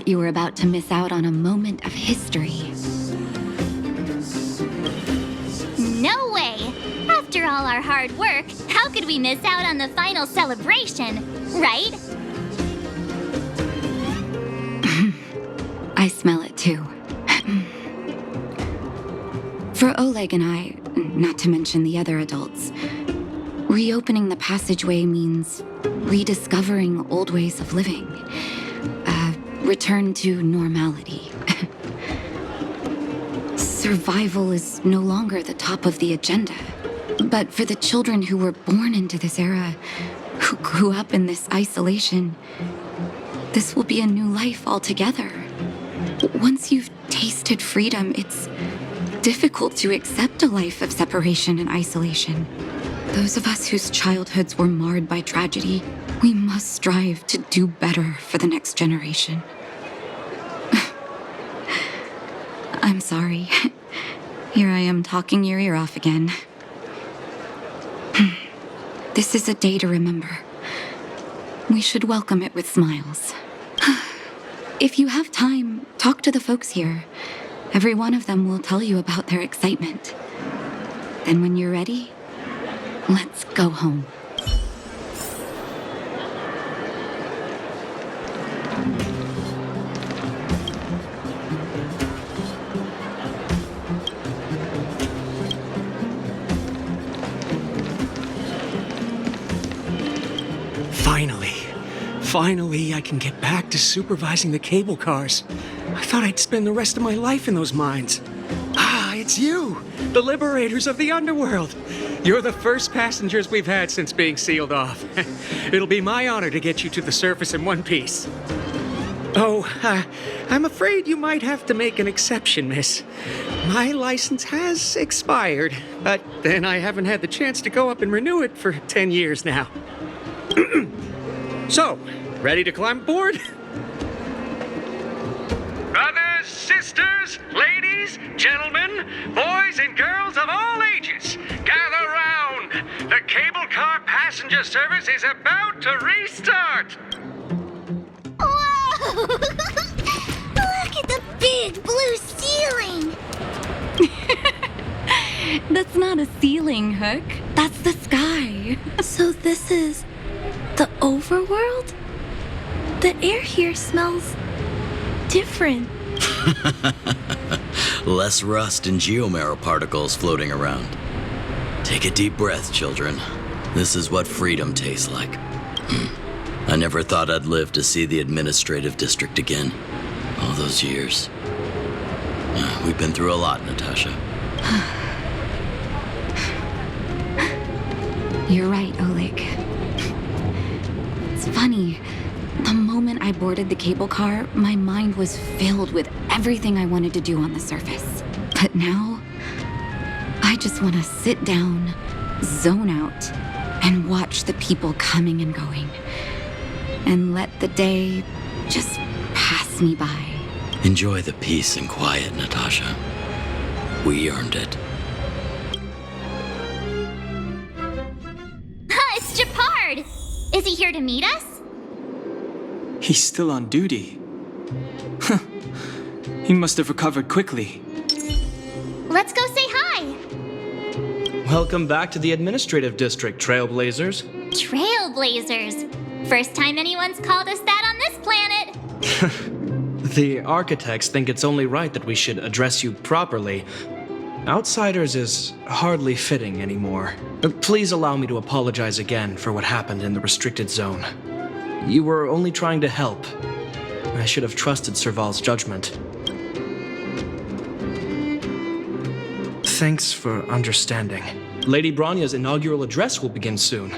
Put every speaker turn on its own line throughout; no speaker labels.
you were about to miss out on a moment of history.
No way! After all our hard work, how could we miss out on the final celebration, right?
I smell it too. For Oleg and I, not to mention the other adults, reopening the passageway means rediscovering old ways of living. Return to normality. Survival is no longer the top of the agenda. But for the children who were born into this era, who grew up in this isolation, this will be a new life altogether. Once you've tasted freedom, it's difficult to accept a life of separation and isolation. Those of us whose childhoods were marred by tragedy, we must strive to do better for the next generation. I'm sorry. Here I am talking your ear off again. This is a day to remember. We should welcome it with smiles. If you have time, talk to the folks here. Every one of them will tell you about their excitement. Then when you're ready, let's go home.
Finally, I can get back to supervising the cable cars. I thought I'd spend the rest of my life in those mines. Ah, it's you, the liberators of the underworld. You're the first passengers we've had since being sealed off. It'll be my honor to get you to the surface in one piece. Oh, I'm afraid you might have to make an exception, miss. My license has expired, but then I haven't had the chance to go up and renew it for 10 years now. So, ready to climb aboard? Brothers, sisters, ladies, gentlemen, boys and girls of all ages, gather round. The cable car passenger service is about to restart.
Whoa! Look at the big blue ceiling!
That's not a ceiling, Hook. That's the sky.
So this is the overworld? The air here smells different.
Less rust and geomarrow particles floating around. Take a deep breath, children. This is what freedom tastes like. I never thought I'd live to see the administrative district again. All those years. We've been through a lot, Natasha.
You're right, Oleg. It's funny. The moment I boarded the cable car, my mind was filled with everything I wanted to do on the surface. But now, I just want to sit down, zone out, and watch the people coming and going. And let the day just pass me by.
Enjoy the peace and quiet, Natasha. We earned it.
It's Japard! Is he here to meet us?
He's still on duty. He must have recovered quickly.
Let's go say hi!
Welcome back to the administrative district, Trailblazers.
Trailblazers! First time anyone's called us that on this planet!
The architects think it's only right that we should address you properly. Outsiders is hardly fitting anymore. Please allow me to apologize again for what happened in the restricted zone. You were only trying to help. I should have trusted Serval's judgment. Thanks for understanding. Lady Branya's inaugural address will begin soon.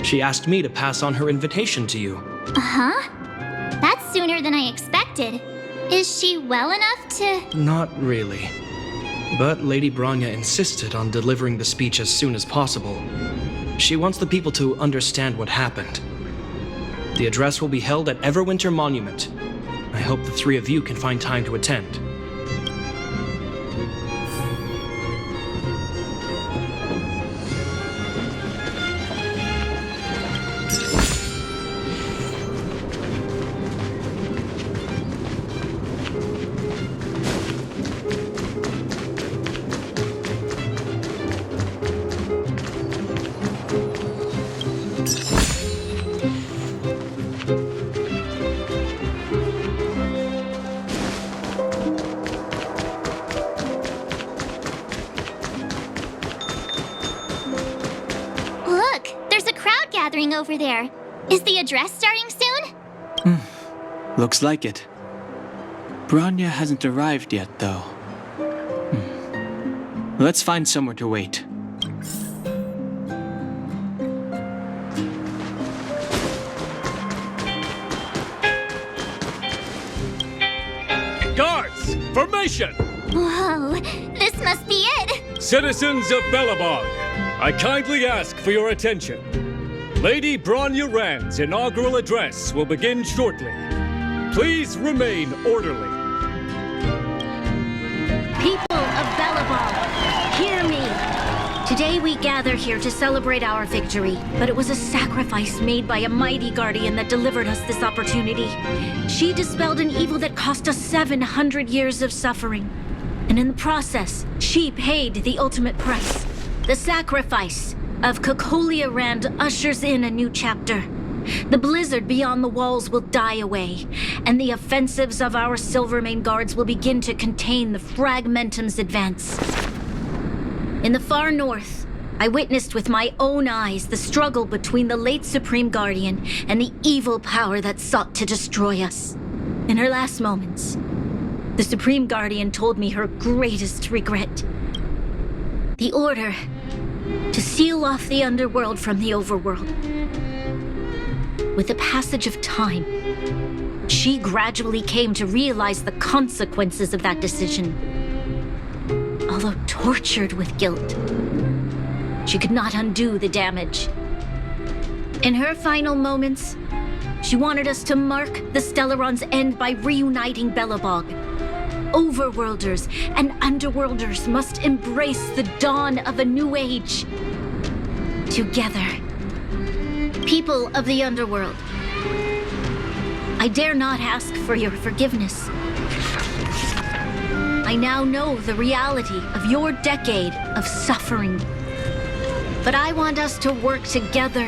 She asked me to pass on her invitation to you.
Uh-huh. That's sooner than I expected. Is she well enough to...
Not really. But Lady Branya insisted on delivering the speech as soon as possible. She wants the people to understand what happened. The address will be held at Everwinter Monument. I hope the three of you can find time to attend.
gathering over there. Is the address starting soon?
Looks like it. Bronya hasn't arrived yet, though. Let's find somewhere to wait.
Guards, formation!
Whoa, this must be it!
Citizens of Belobog, I kindly ask for your attention. Lady Bronya Rand's inaugural address will begin shortly. Please remain orderly.
People of Belobog, hear me! Today we gather here to celebrate our victory, but it was a sacrifice made by a mighty guardian that delivered us this opportunity. She dispelled an evil that cost us 700 years of suffering. And in the process, she paid the ultimate price. The sacrifice of Cocolia Rand ushers in a new chapter. The blizzard beyond the walls will die away, and the offensives of our Silvermane guards will begin to contain the Fragmentum's advance. In the far north, I witnessed with my own eyes the struggle between the late Supreme Guardian and the evil power that sought to destroy us. In her last moments, the Supreme Guardian told me her greatest regret. The order to seal off the underworld from the overworld. With the passage of time, she gradually came to realize the consequences of that decision. Although tortured with guilt, she could not undo the damage. In her final moments, she wanted us to mark the Stellaron's end by reuniting Belobog. Overworlders and underworlders must embrace the dawn of a new age. Together. People of the underworld, I dare not ask for your forgiveness. I now know the reality of your decade of suffering. But I want us to work together.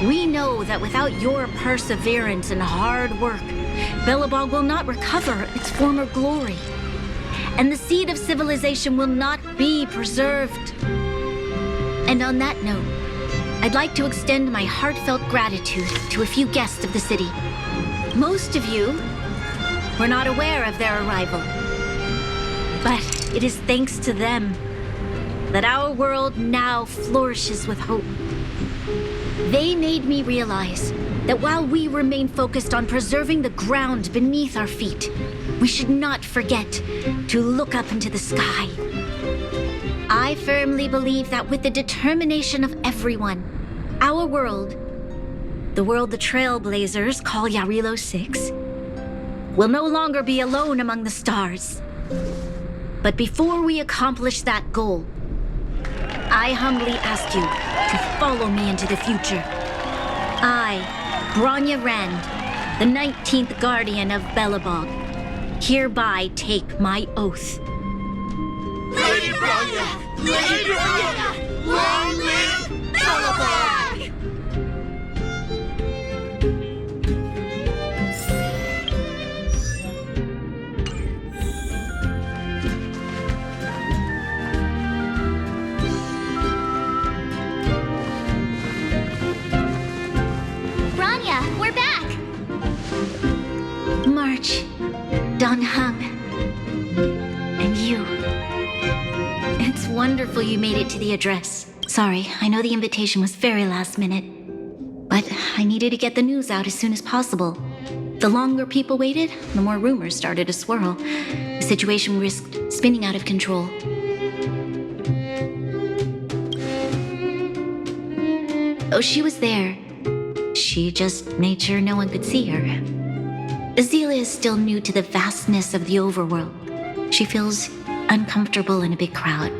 We know that without your perseverance and hard work, Belobog will not recover its former glory. And the seed of civilization will not be preserved. And on that note, I'd like to extend my heartfelt gratitude to a few guests of the city. Most of you were not aware of their arrival. But it is thanks to them that our world now flourishes with hope. They made me realize that while we remain focused on preserving the ground beneath our feet, we should not forget to look up into the sky. I firmly believe that with the determination of everyone, our world, the world the Trailblazers call Yarilo 6, will no longer be alone among the stars. But before we accomplish that goal, I humbly ask you to follow me into the future. I, Bronya Rand, the 19th Guardian of Belobog, hereby take my oath.
Lady Bronya! Lady Bronya! Long live Belobog!
Bronya, we're back!
March, Don Hung, and you. It's wonderful you made it to the address. Sorry, I know the invitation was very last minute, but I needed to get the news out as soon as possible. The longer people waited, the more rumors started to swirl. The situation risked spinning out of control. Oh, she was there. She just made sure no one could see her. Azela is still new to the vastness of the overworld. She feels uncomfortable in a big crowd.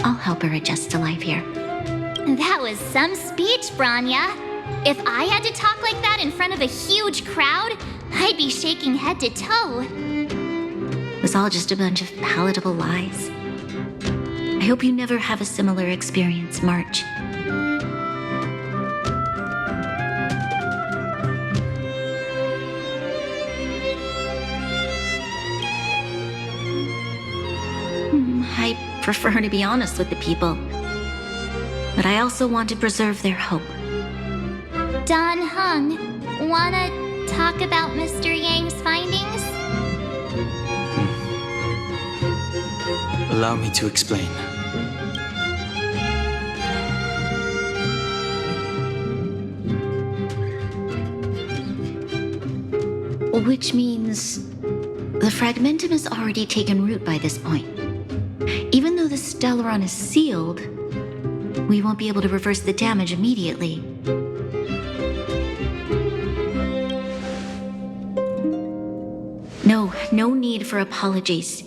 I'll help her adjust to life here.
That was some speech, Bronya. If I had to talk like that in front of a huge crowd, I'd be shaking head to toe.
It was all just a bunch of palatable lies. I hope you never have a similar experience, March. I prefer to be honest with the people. but I also want to preserve their hope.
Don Hung, wanna talk about Mr. Yang's findings?
Allow me to explain.
Which means the fragmentum has already taken root by this point. Even though the Stellaron is sealed, we won't be able to reverse the damage immediately. No need for apologies.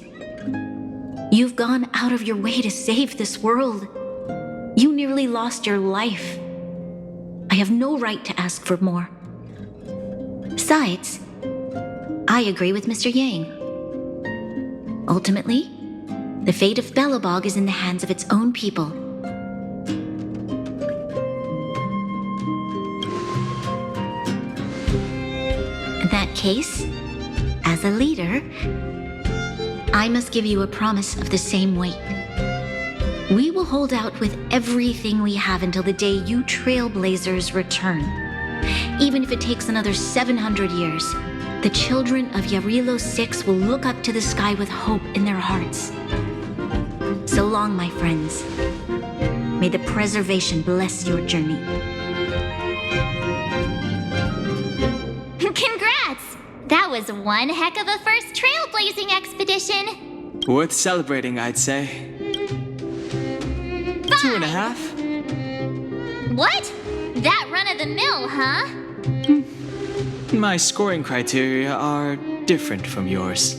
You've gone out of your way to save this world. You nearly lost your life. I have no right to ask for more. Besides, I agree with Mr. Yang. Ultimately, the fate of Belobog is in the hands of its own people. In that case, as a leader, I must give you a promise of the same weight. We will hold out with everything we have until the day you Trailblazers return. Even if it takes another 700 years, the children of Yarilo 6 will look up to the sky with hope in their hearts. So long, my friends. May the preservation bless your journey.
Congrats! That was one heck of a first trailblazing expedition.
Worth celebrating, I'd say. 2.5?
What? That run of the mill, huh?
My scoring criteria are different from yours.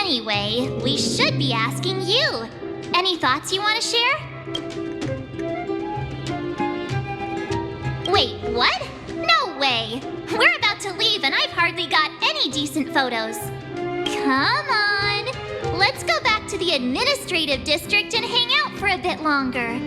Anyway, we should be asking you. Any thoughts you want to share? Wait, what? No way! We're about to leave and I've hardly got any decent photos. Come on! Let's go back to the administrative district and hang out for a bit longer.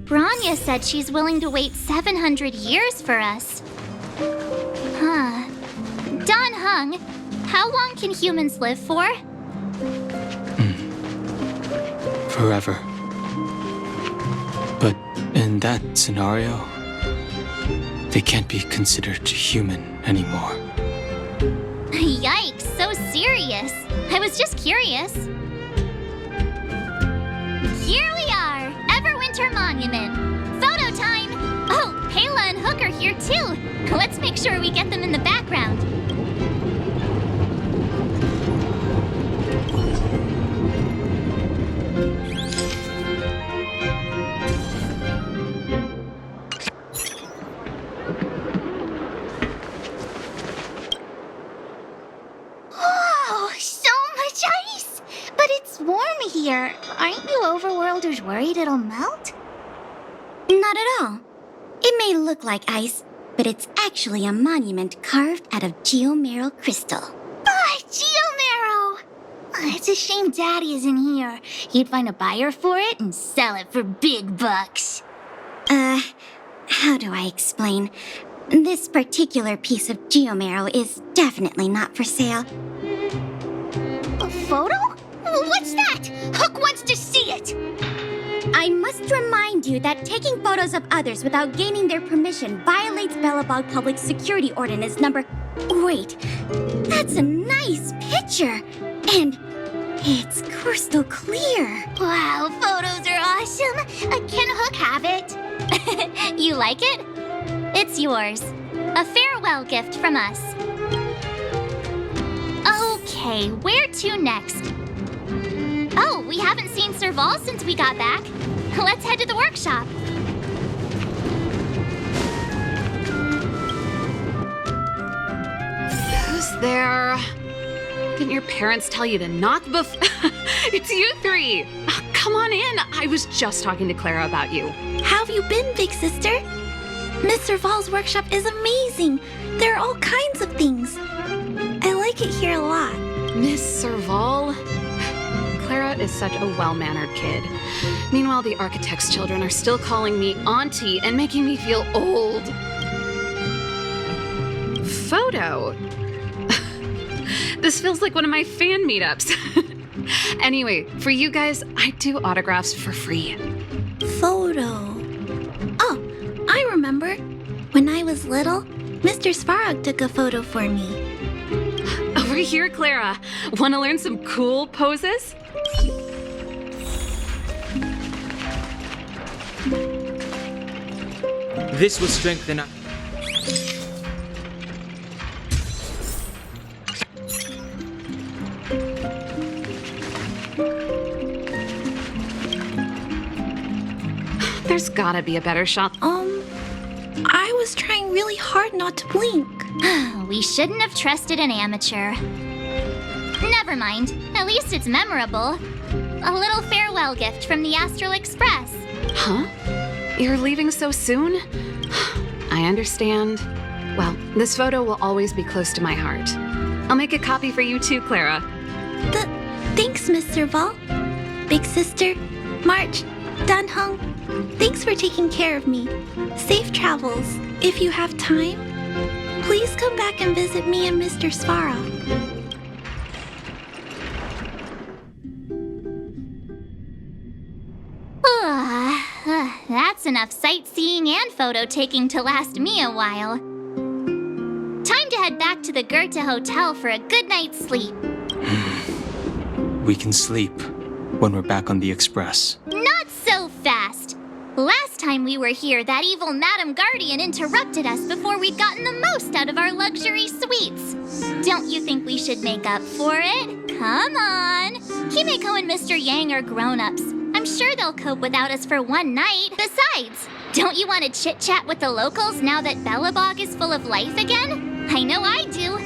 Branya said she's willing to wait 700 years for us. Huh. Don Hung, how long can humans live for?
Forever. But in that scenario, they can't be considered human anymore.
Yikes, so serious. I was just curious. Here we are, Everwinter Monument. Photo time! Oh, Payla and Hook are here too. Let's make sure we get them in the background.
Oh, so much ice! But it's warm here. Aren't you Overworlders worried it'll melt?
Not at all. It may look like ice, but it's actually a monument carved out of geomeral crystal.
Ah, Geomero! It's a shame Daddy isn't here. He'd find a buyer for it and sell it for big bucks.
How do I explain? This particular piece of geomero is definitely not for sale.
A photo? What's that? Hook wants to see it!
I
I must remind you that taking photos of others without gaining their permission violates Belobog Public Security Ordinance number... Wait, that's a nice picture. And it's crystal clear.
Wow, photos are awesome. Can Hook have it? You like it? It's yours. A farewell gift from us. Okay, where to next? Oh, we haven't seen Serval since we got back. Let's head to the workshop.
Who's there? Didn't your parents tell you to knock It's you three! Oh, come on in! I was just talking to Clara about you.
How have you been, big sister? Miss Serval's workshop is amazing. There are all kinds of things. I like it here a lot.
Miss Serval? Clara is such a well-mannered kid. Meanwhile, the architect's children are still calling me auntie and making me feel old. Photo? This feels like one of my fan meetups. Anyway, for you guys, I do autographs for free.
Photo. Oh, I remember. When I was little, Mr. Svarog took a photo for me.
Over here, Clara. Want to learn some cool poses?
This will strengthen us.
There's gotta be a better shot.
I was trying really hard not to blink.
We shouldn't have trusted an amateur. Never mind. At least it's memorable. A little farewell gift from the Astral Express.
Huh? You're leaving so soon? I understand. Well, this photo will always be close to my heart. I'll make a copy for you too, Clara.
Thanks, Miss Serval. Big sister, March, Dunhung, thanks for taking care of me. Safe travels. If you have time, please come back and visit me and Mr. Svarog.
That's enough sightseeing and photo taking to last me a while. Time to head back to the Goethe Hotel for a good night's sleep.
We can sleep when we're back on the Express.
Not so fast! Last time we were here, that evil Madam Guardian interrupted us before we'd gotten the most out of our luxury suites. Don't you think we should make up for it? Come on! Himeko and Mr. Yang are grown-ups. I'm sure they'll cope without us for one night. Besides, don't you want to chit-chat with the locals now that Belobog is full of life again? I know I do.